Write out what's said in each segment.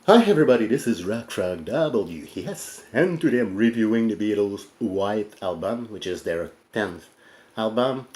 Hi everybody, this is Rock W. Yes, and today I'm reviewing the Beatles' White Album, which is their 10th album.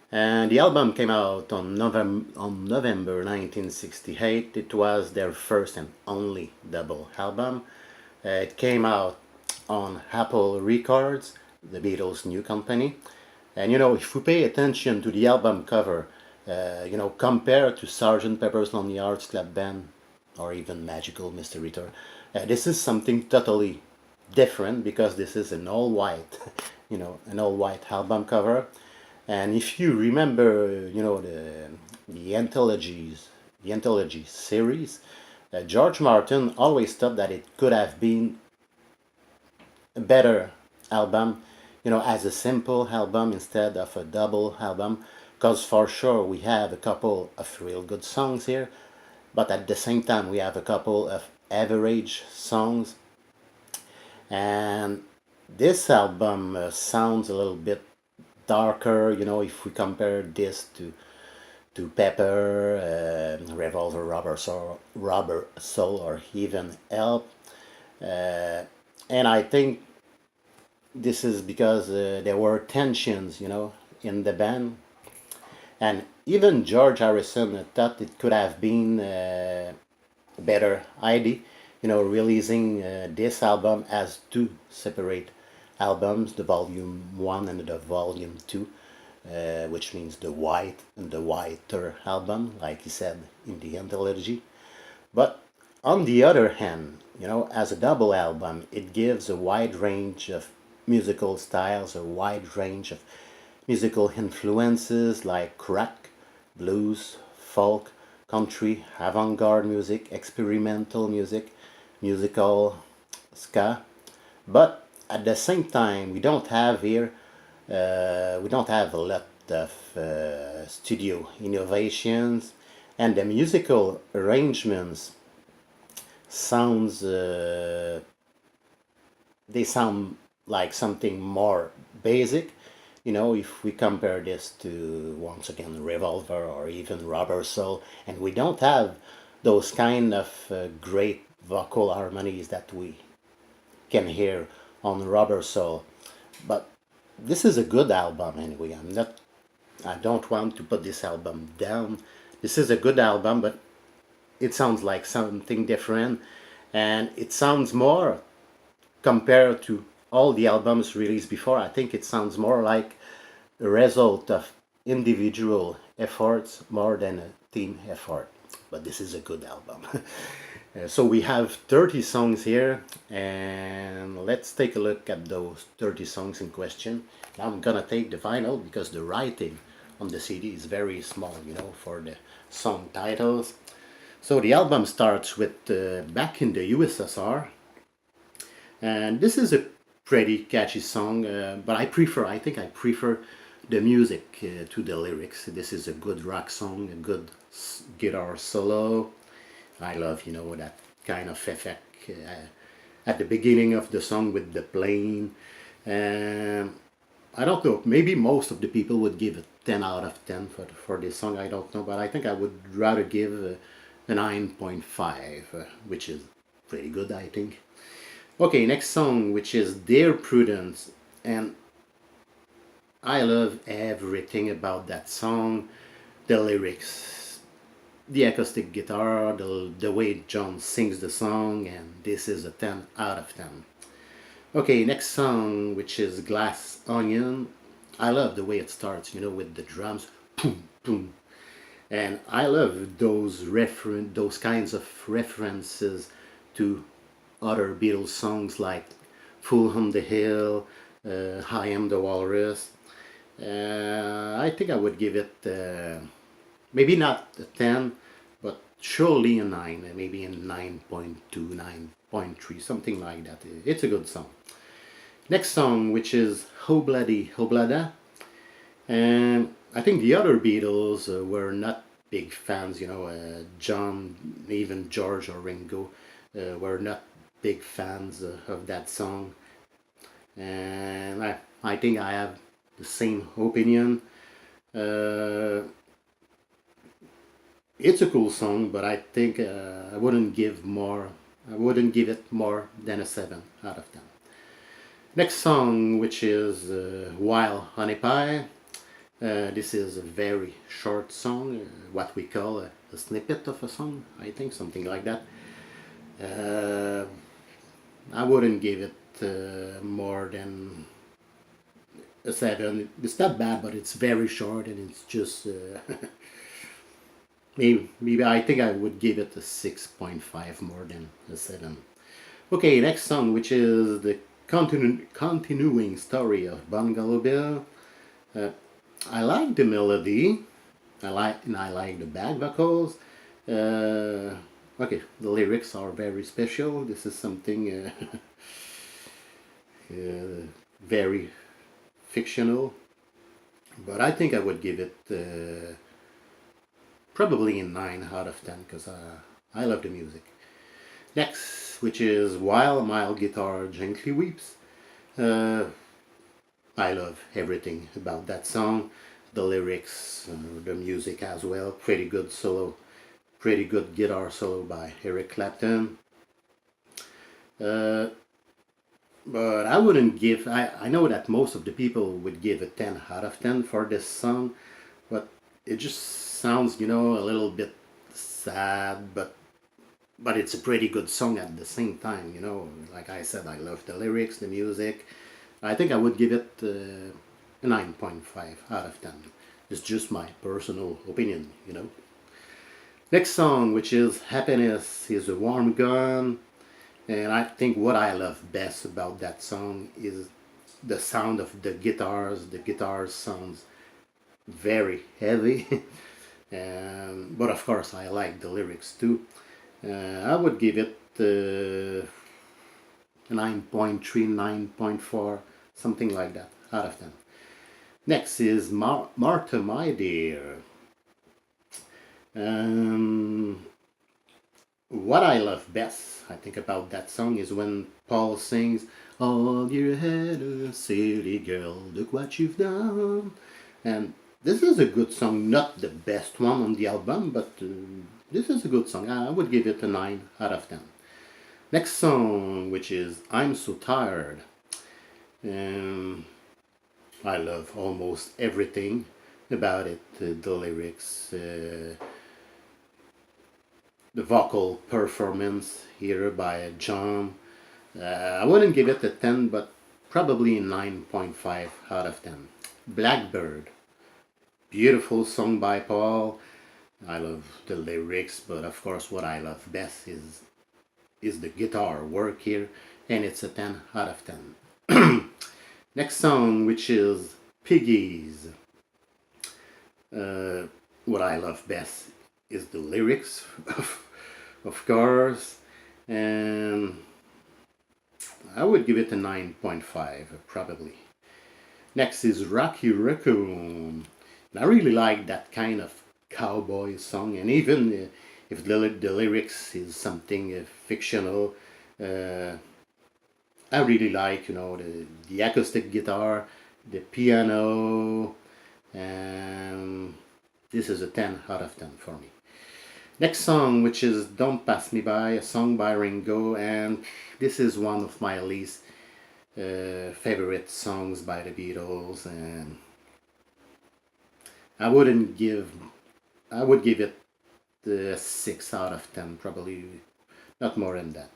And the album came out on November 1968. It was their first and only double album. It came out on Apple Records, the Beatles' new company. And if we pay attention to the album cover, compared to Sgt. Pepper's Lonely Hearts Club Band or even Magical Mystery Tour, this is something totally different because this is an all white, an all white album cover. And if you remember, the anthology series, George Martin always thought that it could have been a better album, as a simple album instead of a double album, because for sure we have a couple of real good songs here, but at the same time we have a couple of average songs, and this album sounds a little bit darker, if we compare this to Pepper, Revolver, Rubber Soul, or even Help. Uh, and I think this is because there were tensions, in the band, and even George Harrison thought it could have been a better idea, releasing this album as two separate albums, the Volume One and the Volume Two, which means the White and the Whiter album, like he said in the anthology. But on the other hand, as a double album, it gives a wide range of musical styles, a wide range of musical influences like rock, blues, folk, country, avant-garde music, experimental music, musical, ska. But at the same time, we don't have a lot of studio innovations, and the musical arrangements sounds they sound like something more basic. If we compare this to once again Revolver or even Rubber Soul, and we don't have those kind of great vocal harmonies that we can hear on Rubber Soul. But this is a good album anyway. I don't want to put this album down. This is a good album, but it sounds like something different, and it sounds more compared to all the albums released before. I think it sounds more like a result of individual efforts more than a team effort. But this is a good album. So we have 30 songs here, and let's take a look at those 30 songs in question. Now I'm gonna take the vinyl because the writing on the CD is very small, for the song titles. So the album starts with Back in the USSR, and this is a pretty catchy song, but I think I prefer the music to the lyrics. This is a good rock song, a good guitar solo. I love, that kind of effect at the beginning of the song with the plane. And I don't know, maybe most of the people would give it 10 out of 10 for this song, I don't know, but I think I would rather give a 9.5, which is pretty good, I think. Okay, next song, which is Dear Prudence, and I love everything about that song, the lyrics, the acoustic guitar, the way John sings the song, and this is a 10 out of 10. Okay, next song, which is Glass Onion. I love the way it starts, with the drums, boom, boom. And I love those kinds of references to other Beatles songs like Fool on the Hill, I Am the Walrus. I think I would give it maybe not a 10, but surely a 9, maybe a 9.2, 9.3, something like that. It's a good song. Next song, which is Ho Bloody Hoblada. And I think the other Beatles were not big fans, John, even George or Ringo were not big fans of that song. And I think I have the same opinion. It's a cool song, but I think I wouldn't give more I wouldn't give it more than a 7 out of 10. Next song, which is Wild Honey Pie. This is a very short song, what we call a snippet of a song, I think, something like that. I wouldn't give it more than a 7. It's not bad, but it's very short and it's just maybe I think I would give it a 6.5 more than a 7. Okay, next song, which is the continuing story of Bungalow Bill. I like the melody. I like the back vocals. Okay, the lyrics are very special. This is something very fictional, but I think I would give it probably a 9 out of 10 because I love the music. Next, which is While My Guitar Gently Weeps. I love everything about that song, the lyrics, the music as well. Pretty good solo, pretty good guitar solo by Eric Clapton. But I wouldn't give, I know that most of the people would give a 10 out of 10 for this song, but it just sounds, a little bit sad, but it's a pretty good song at the same time, Like I said, I love the lyrics, the music. I think I would give it a 9.5 out of 10. It's just my personal opinion, Next song, which is Happiness is a Warm Gun. And I think what I love best about that song is the sound of the guitars. The guitars sounds very heavy. But of course I like the lyrics too. I would give it 9.3, 9.4, something like that, out of 10. Next is Martha, My Dear. What I love best, I think, about that song is when Paul sings, "All your head, a silly girl, look what you've done." And this is a good song, not the best one on the album, but this is a good song. I would give it a 9 out of 10. Next song, which is I'm So Tired. I love almost everything about it, the lyrics, the vocal performance here by John. I wouldn't give it a 10, but probably 9.5 out of 10. Blackbird. Beautiful song by Paul. I love the lyrics, but of course what I love best is the guitar work here, and it's a 10 out of 10. Next song, which is Piggies. What I love best is the lyrics, of course, and I would give it a 9.5 probably. Next is Rocky Raccoon. I really like that kind of cowboy song, and even if the lyrics is something fictional, I really like, the acoustic guitar, the piano, and this is a 10 out of 10 for me. Next song, which is Don't Pass Me By, a song by Ringo, and this is one of my least favorite songs by the Beatles, and I would give it a 6 out of 10, probably not more than that.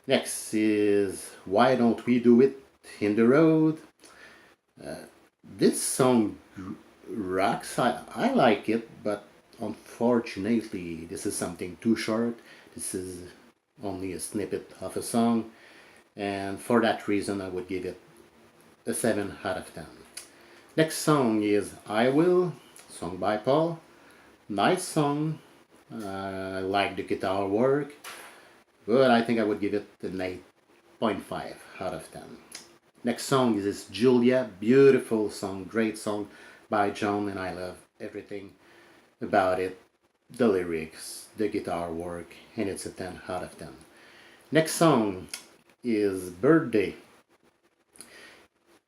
Next is Why Don't We Do It in the Road. This song rocks. I like it, but unfortunately this is something too short. This is only a snippet of a song, and for that reason I would give it a 7 out of 10. Next song is I Will, song by Paul. Nice song. I like the guitar work, but I think I would give it an 8.5 out of 10. Next song is Julia. Beautiful song, great song by John, and I love everything about it. The lyrics, the guitar work, and it's a 10 out of 10. Next song is Birthday.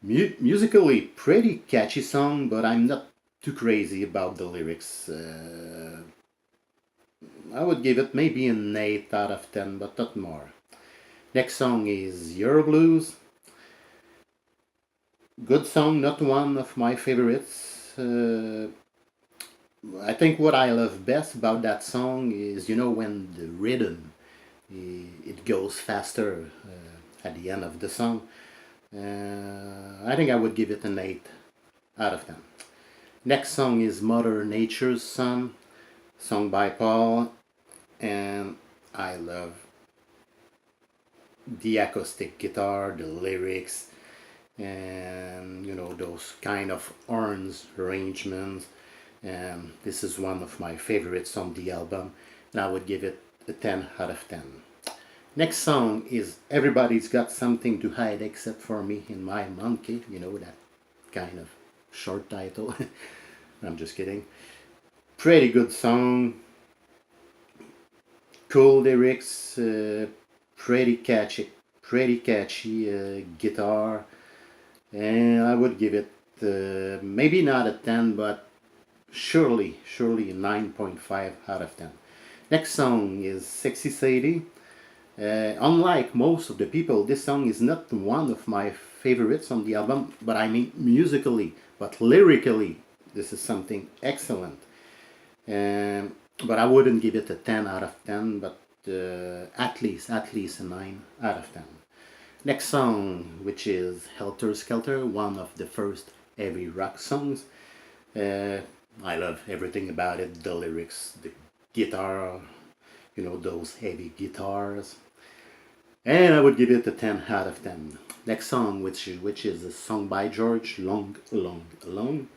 Musically pretty catchy song, but I'm not too crazy about the lyrics. I would give it maybe an 8 out of 10, but not more. Next song is Your Blues. Good song, not one of my favorites. I think what I love best about that song is, when the rhythm, it goes faster at the end of the song. I think I would give it an 8 out of 10. Next song is Mother Nature's Son, sung by Paul, and I love the acoustic guitar, the lyrics, and those kind of horns arrangements. And this is one of my favorites on the album, and I would give it a 10 out of 10. Next song is Everybody's Got Something to Hide Except for Me and My Monkey. That kind of short title. I'm just kidding. Pretty good song. Cool lyrics. Pretty catchy guitar. And I would give it maybe not a 10, but surely a 9.5 out of 10. Next song is Sexy Sadie. Unlike most of the people, this song is not one of my favorites on the album, but I mean musically, but lyrically, this is something excellent. But I wouldn't give it a 10 out of 10, but at least a 9 out of 10. Next song, which is Helter Skelter, one of the first heavy rock songs. I love everything about it, the lyrics, the guitar, those heavy guitars. And I would give it a 10 out of 10. Next song, which is a song by George, Long, Long, Alone.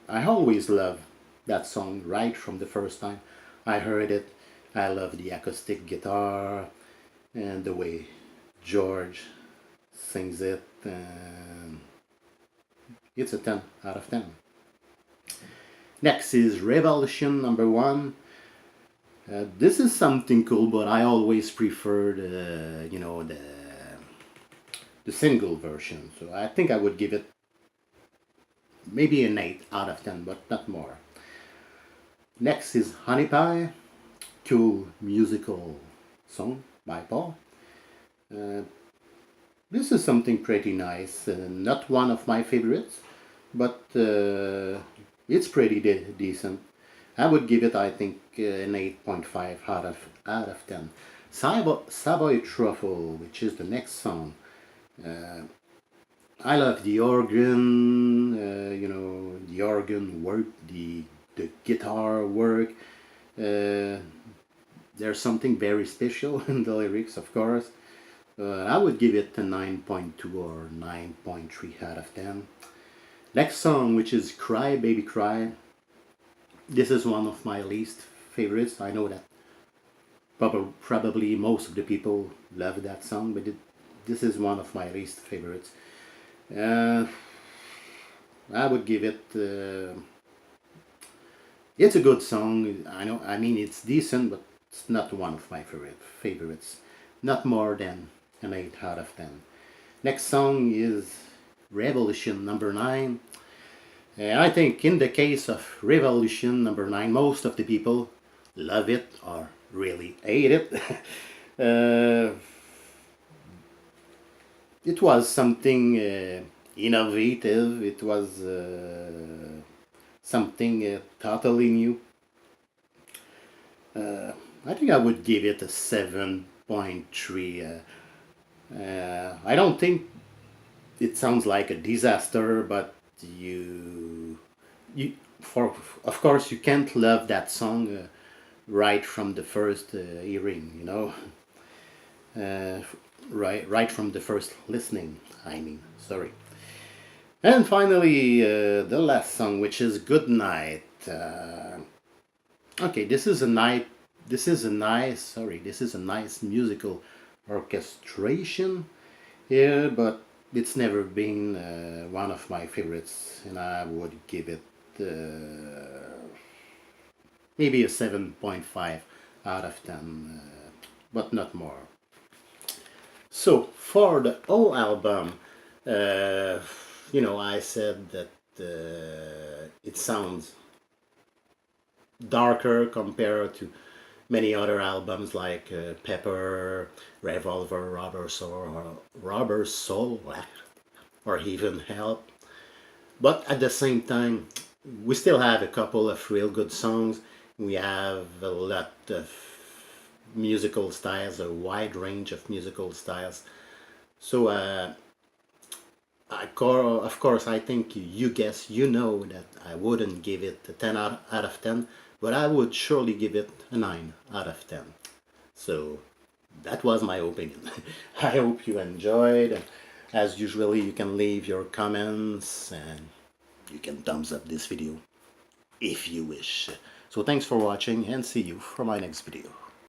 I always love that song right from the first time I heard it. I love the acoustic guitar and the way George sings it. And it's a 10 out of 10. Next is Revolution number 1. This is something cool, but I always prefer the single version. So I think I would give it maybe an 8 out of 10, but not more. Next is Honey Pie, cool musical song by Paul. This is something pretty nice, not one of my favorites, but it's pretty decent. I would give it, I think, an 8.5 out of 10. Savoy Truffle, which is the next song. I love the organ, the organ work, the guitar work. There's something very special in the lyrics, of course. I would give it a 9.2 or 9.3 out of 10. Next song, which is Cry Baby Cry. This is one of my least favorites. I know that probably most of the people love that song, but this is one of my least favorites. I would give it. It's a good song. I mean, it's decent, but it's not one of my favorites. Not more than an 8 out of 10. Next song is Revolution number 9. I think in the case of Revolution number 9, most of the people love it or really hate it. It was something innovative. It was something totally new. I think I would give it a 7.3. I don't think it sounds like a disaster, but of course you can't love that song right from the first hearing, right from the first listening, I mean, sorry. And finally, the last song, which is Good Night. Okay, this is a nice musical orchestration here, but it's never been one of my favorites, and I would give it maybe a 7.5 out of 10, but not more. So for the whole album, I said that it sounds darker compared to many other albums like Pepper, Revolver, Rubber Soul, or even Help. But at the same time, we still have a couple of real good songs. We have a lot of musical styles, a wide range of musical styles. So, of course, I think you guess, you know that I wouldn't give it a 10 out of 10, but I would surely give it a 9 out of 10. So that was my opinion. I hope you enjoyed. As usually, you can leave your comments and you can thumbs up this video if you wish. So thanks for watching and see you for my next video.